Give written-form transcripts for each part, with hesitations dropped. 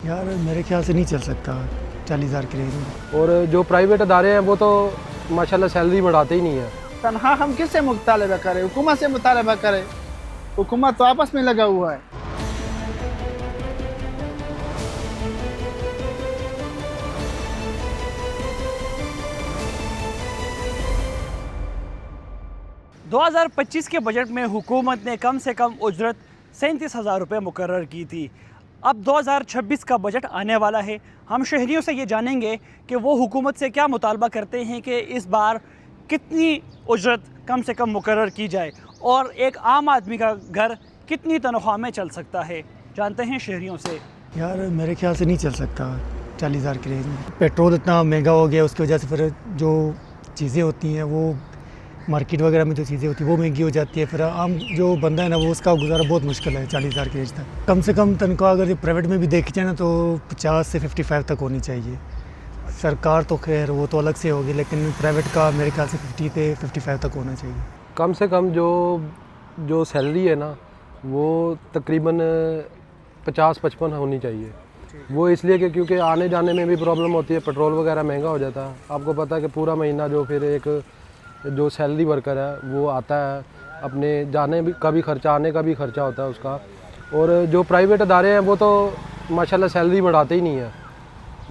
यार मेरे ख्याल से नहीं चल सकता 40,000 की रेंज में। और जो प्राइवेट अदारे हैं वो तो माशाल्लाह सैलरी बढ़ाते ही नहीं है। तनख्वाह हम किससे मुतालबा करें? हुकूमत से मुतालबा करें। हुकूमत तो आपस में लगा हुआ है। दो 2025 के बजट में हुकूमत ने कम से कम उजरत 37,000 रुपये मुकर्रर की थी। अब 2026 का बजट आने वाला है। हम शहरियों से ये जानेंगे कि वो हुकूमत से क्या मुतालबा करते हैं कि इस बार कितनी उजरत कम से कम मुकर्रर की जाए और एक आम आदमी का घर कितनी तनख्वाह में चल सकता है। जानते हैं शहरियों से। यार मेरे ख्याल से नहीं चल सकता 40,000 की रेंज में। पेट्रोल इतना महंगा हो गया, उसकी वजह से फिर जो चीज़ें होती हैं वो मार्केट वगैरह में जो चीज़ें होती हैं वो महंगी हो जाती है। फिर आम जो बंदा है ना वो उसका गुजारा बहुत मुश्किल है 40,000 की रेंज तक। कम से कम तनख्वाह अगर प्राइवेट में भी देखी जाए ना तो 50 से 55 तक होनी चाहिए। सरकार तो खैर वो तो अलग से होगी, लेकिन प्राइवेट का मेरे ख्याल से 50 से 55 तक होना चाहिए। कम से कम जो सैलरी है ना वो तकरीबन 50-55 होनी चाहिए। वो इसलिए कि क्योंकि आने जाने में भी प्रॉब्लम होती है, पेट्रोल वगैरह महंगा हो जाता है। आपको पता है कि पूरा महीना जो फिर एक जो सैलरी वर्कर है वो आता है, अपने जाने का भी खर्चा, आने का भी खर्चा होता है उसका। और जो प्राइवेट अदारे हैं वो तो माशाल्लाह सैलरी बढ़ाते ही नहीं है।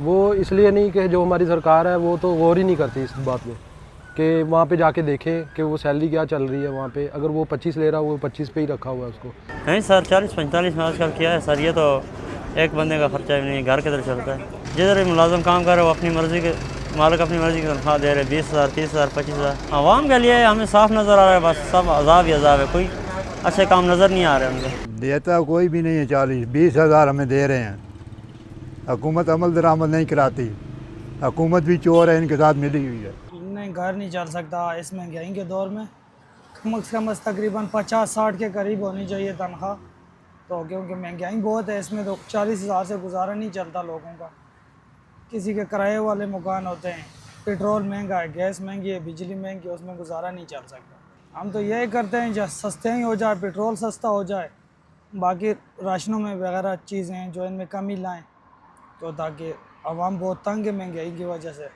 वो इसलिए नहीं कि जो हमारी सरकार है वो तो गौर ही नहीं करती इस बात में कि वहाँ पे जाके देखें कि वो सैलरी क्या चल रही है वहाँ पे। अगर वो 25 ले रहा है वो 25 पे ही रखा हुआ है उसको। नहीं सर, 40-45 में आजकल किया है सर। ये तो एक बंदे का खर्चा भी नहीं, घर किधर चलता है। जिधर भी मुलाजिम काम कर रहे हो अपनी मर्ज़ी के मालिक अपनी मर्ज़ी की तनख्वाह दे रहे, 20,000, 30,000, 25,000। आवाम के लिए हमें साफ नज़र आ रहा है, बस सब अजाब ही अजाब है। कोई अच्छे काम नज़र नहीं आ रहे उनके। देता कोई भी नहीं है। 40-20,000 हमें दे रहे हैं। हुकूमत अमल दरामद नहीं कराती। हुकूमत भी चोर है, इनके साथ मिली हुई है। नहीं, घर नहीं चल सकता इस महंगाई के दौर में। कम से कम तकरीबन 50-60 के करीब होनी चाहिए तनख्वाह। तो क्योंकि महंगाई बहुत है इसमें, तो 40,000 से गुजारा नहीं चलता लोगों का। किसी के किराए वाले मकान होते हैं, पेट्रोल महंगा है, गैस महंगी है, बिजली महंगी है, उसमें गुजारा नहीं चल सकता। हम तो यही करते हैं जो सस्ते ही हो जाए, पेट्रोल सस्ता हो जाए, बाकी राशनों में वगैरह चीज़ें हैं जो इनमें कमी लाएँ, तो ताकि आवाम बहुत तंग है महंगाई की वजह से।